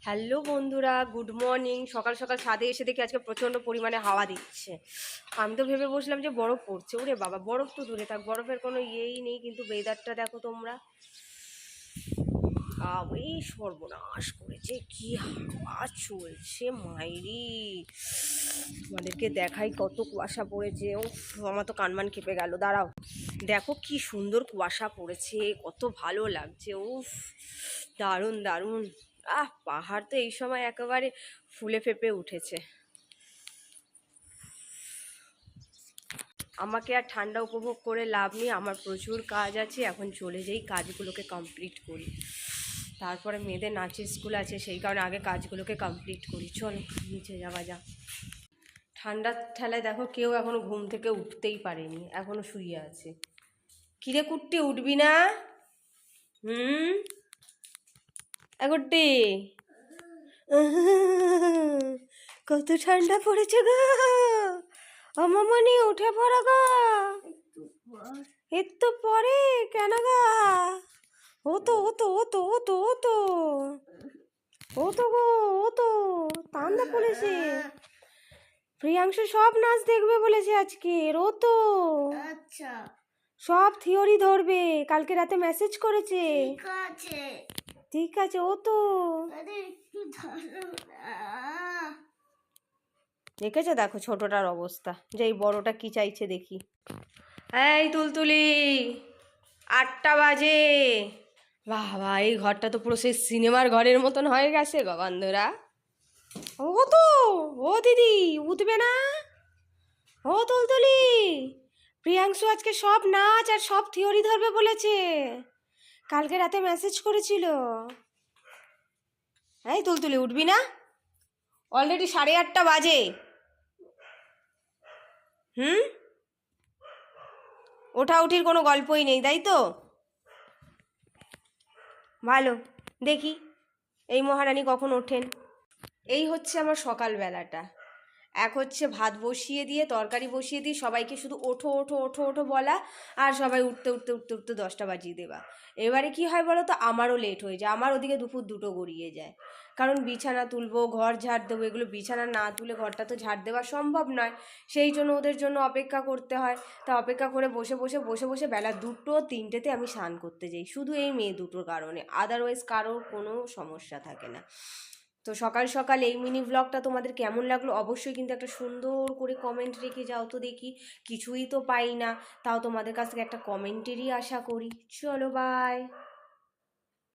Hello বন্ধুরা, good morning. সকাল সকাল ছাদে এসে দেখি আজকে প্রচণ্ড পরিমাণে হাওয়া দিচ্ছে। আমি তো ভেবে বসলাম যে বরফ পড়ছে। ওরে বাবা, বরফ তো দূরে থাক, বরফের কোনো ইয়েই নেই, কিন্তু ওয়েদারটা দেখো তোমরা। এই সর্বনাশ করেছে, কি হাওয়া চলছে মাইরি। তোমাদেরকে দেখাই কত কুয়াশা পড়েছে। ও, আমার তো কানমান কেঁপে গেল। দাঁড়াও, দেখো কি সুন্দর কুয়াশা পড়েছে, কত ভালো লাগছে। উফ, দারুণ দারুণ। পাহাড় তো এই সময় একেবারে ফুলে ফেপে উঠেছে। আমাকে আর ঠান্ডা উপভোগ করে লাভ নেই, আমার প্রচুর কাজ আছে। এখন চলে যাই, কাজগুলোকে কমপ্লিট করি। তারপরে মেয়েদের নাচের স্কুল আছে, সেই কারণে আগে কাজগুলোকে কমপ্লিট করি। চলো নিচে যাওয়া যাক। ঠান্ডার ঠেলায় দেখো কেউ এখনো ঘুম থেকে উঠতেই পারেনি, এখনো শুয়ে আছে। কিরে কুট্টি, উঠবি না? এগোট্টি, কত ঠান্ডা পড়েছে গো। মামনি উঠে পড়ো গো। একটু পরে কেন গা? ও তো ও তো ও তো ও তো ও তো ও তো গো, ও তো ঠান্ডা পড়েছে। প্রিয়াংশু সব নাচ দেখবে বলেছে আজকে। ও তো আচ্ছা, সব থিওরি ধরবে, কালকে রাতে মেসেজ করেছে। ঠিক আছে। ঠিক আছে, ও তো আরে একটু ধরো না। দেখেছো, দেখো ছোটটার অবস্থা, যে এই বড়টা কি চাইছে দেখি। এই তুলতুলি, 8টা বাজে। বাহ বাহ, এই ঘরটা তো পুরো সেই সিনেমার ঘরের মতন হয়ে গেছে গো বন্ধুরা। ও তো, ও দিদি উঠবে না? ও তুলতুলি, প্রিয়াংশু আজকে সব নাচ আর সব থিওরি ধরবে বলেছে, কালকে রাতে মেসেজ করেছিল। এই তুলতুলি, উঠবি না? অলরেডি 8:30 বাজে। ওঠাউঠির কোনো গল্পই নেই, তাই তো? ভালো, দেখি এই মহারানী কখন ওঠেন। এই হচ্ছে আমার সকালবেলাটা। এক হচ্ছে ভাত বসিয়ে দিয়ে, তরকারি বসিয়ে দিয়ে সবাইকে শুধু ওঠো ওঠো ওঠো ওঠো বলা, আর সবাই উঠতে উঠতে উঠতে উঠতে 10টা বাজিয়ে দেওয়া। এবারে কি হয় বলো তো, আমারও লেট হয়ে যায়, আমার ওদিকে দুপুর 2টো গড়িয়ে যায়। কারণ বিছানা তুলবো, ঘর ঝাড় দেবো, এগুলো বিছানা না তুলে ঘরটা তো ঝাড় দেওয়া সম্ভব নয়। সেই জন্য ওদের জন্য অপেক্ষা করতে হয়। তা অপেক্ষা করে বসে বসে বসে বসে বেলা 2টো 3টেতে আমি স্নান করতে যাই, শুধু এই মেয়ে দুটোর কারণে। আদারওয়াইজ কারোর কোনো সমস্যা থাকে না। তো সকাল সকাল এই মিনি ব্লগটা তোমাদের কেমন লাগলো অবশ্যই কিন্তু একটা সুন্দর করে কমেন্ট রেখে যাও তো দেখি। কিছুই তো পাই না, তাও তোমাদের কাছ থেকে একটা কমেন্টেরই আশা করি। চলো বাই।